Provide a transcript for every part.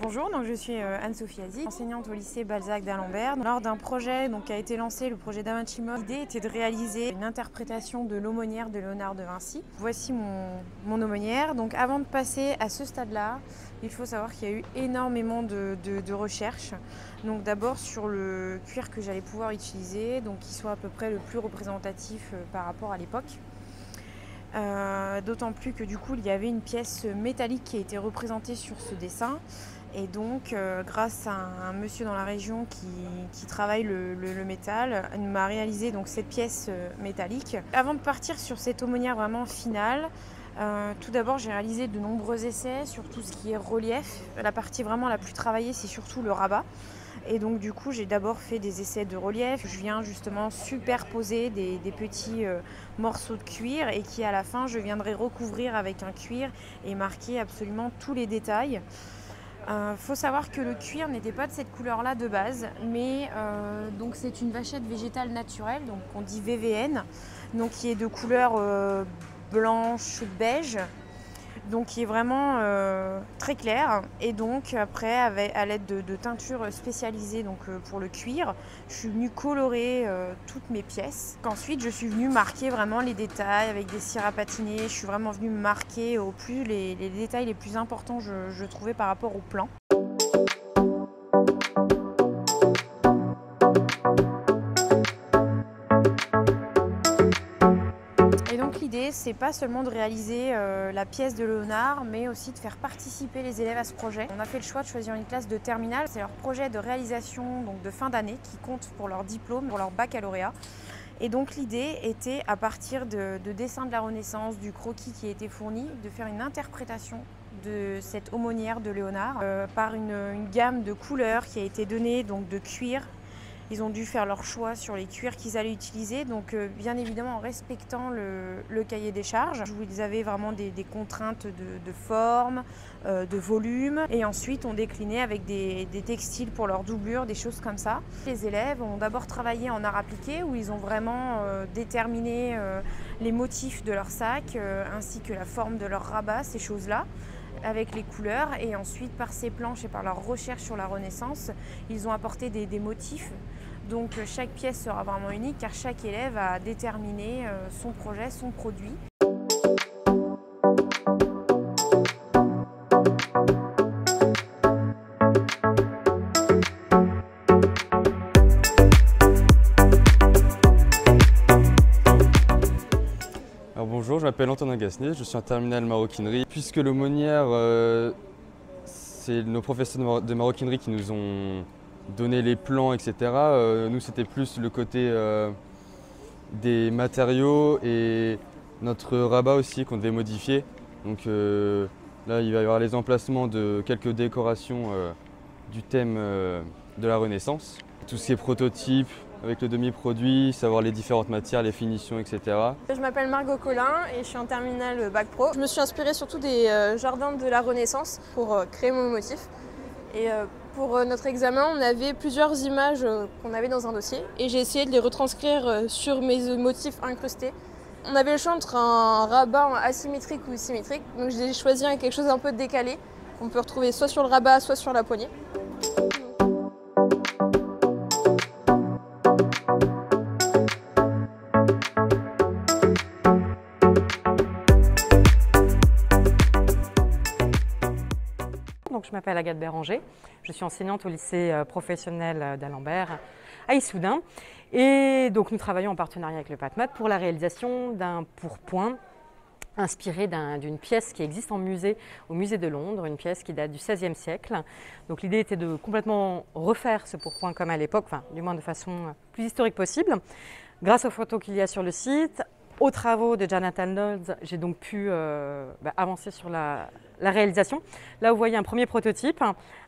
Bonjour, donc je suis Anne-Sophie Azic, enseignante au lycée Balzac d'Alembert. Lors d'un projet qui a été lancé, le projet Da Vinci Mode, l'idée était de réaliser une interprétation de l'aumônière de Léonard de Vinci. Voici mon aumônière. Donc avant de passer à ce stade-là, il faut savoir qu'il y a eu énormément de recherches. Donc d'abord sur le cuir que j'allais pouvoir utiliser, donc qui soit à peu près le plus représentatif par rapport à l'époque. D'autant plus que du coup il y avait une pièce métallique qui a été représentée sur ce dessin et donc grâce à un monsieur dans la région qui travaille le métal, il m'a réalisé donc cette pièce métallique. Avant de partir sur cette aumônière vraiment finale, tout d'abord j'ai réalisé de nombreux essais sur tout ce qui est relief. La partie vraiment la plus travaillée c'est surtout le rabat. Et donc du coup j'ai d'abord fait des essais de relief. Je viens justement superposer des petits morceaux de cuir et qui à la fin je viendrai recouvrir avec un cuir et marquer absolument tous les détails. Faut savoir que le cuir n'était pas de cette couleur là de base, mais donc c'est une vachette végétale naturelle, donc on dit VVN, donc qui est de couleur blanche beige. Donc qui est vraiment très clair, et donc après à l'aide de teintures spécialisées pour le cuir, je suis venue colorer toutes mes pièces. Ensuite je suis venue marquer vraiment les détails avec des cires à patiner. Je suis vraiment venue marquer au plus les détails les plus importants je trouvais par rapport au plan. L'idée, c'est pas seulement de réaliser la pièce de Léonard, mais aussi de faire participer les élèves à ce projet. On a fait le choix de choisir une classe de terminale. C'est leur projet de réalisation donc de fin d'année qui compte pour leur diplôme, pour leur baccalauréat. Et donc l'idée était, à partir de dessins de la Renaissance, du croquis qui a été fourni, de faire une interprétation de cette aumônière de Léonard par une gamme de couleurs qui a été donnée donc de cuir. Ils ont dû faire leur choix sur les cuirs qu'ils allaient utiliser, donc bien évidemment en respectant le cahier des charges. Ils avaient vraiment des contraintes de forme, de volume, et ensuite on déclinait avec des textiles pour leur doublure, des choses comme ça. Les élèves ont d'abord travaillé en art appliqué, où ils ont vraiment déterminé les motifs de leur sac, ainsi que la forme de leur rabat, ces choses-là, avec les couleurs, et ensuite par ces planches et par leur recherche sur la Renaissance, ils ont apporté des motifs. Donc chaque pièce sera vraiment unique car chaque élève a déterminé son projet, son produit. Alors bonjour, je m'appelle Antonin Gassenet, je suis en terminale maroquinerie. Puisque l'aumônière, c'est nos professeurs de maroquinerie qui nous ont donné les plans, etc. Nous, c'était plus le côté des matériaux et notre rabat aussi qu'on devait modifier. Donc là, il va y avoir les emplacements de quelques décorations du thème de la Renaissance. Tout ce qui est prototype, avec le demi-produit, savoir les différentes matières, les finitions, etc. Je m'appelle Margot Collin et je suis en terminale Bac Pro. Je me suis inspirée surtout des jardins de la Renaissance pour créer mon motif. Et pour notre examen, on avait plusieurs images qu'on avait dans un dossier et j'ai essayé de les retranscrire sur mes motifs incrustés. On avait le choix entre un rabat asymétrique ou symétrique, donc j'ai choisi quelque chose un peu décalé qu'on peut retrouver soit sur le rabat, soit sur la poignée. Donc, je m'appelle Agathe Béranger, je suis enseignante au lycée professionnel d'Alembert à Issoudun. Et donc nous travaillons en partenariat avec le PATMAT pour la réalisation d'un pourpoint inspiré d'une pièce qui existe au musée de Londres, une pièce qui date du XVIe siècle. Donc l'idée était de complètement refaire ce pourpoint comme à l'époque, enfin du moins de façon plus historique possible. Grâce aux photos qu'il y a sur le site, aux travaux de Jonathan Dodds, j'ai donc pu avancer sur la réalisation. Là, vous voyez un premier prototype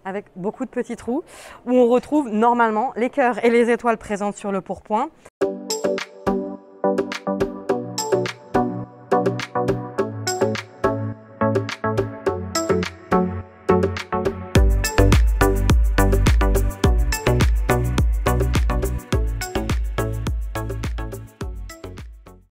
avec beaucoup de petits trous où on retrouve normalement les cœurs et les étoiles présentes sur le pourpoint.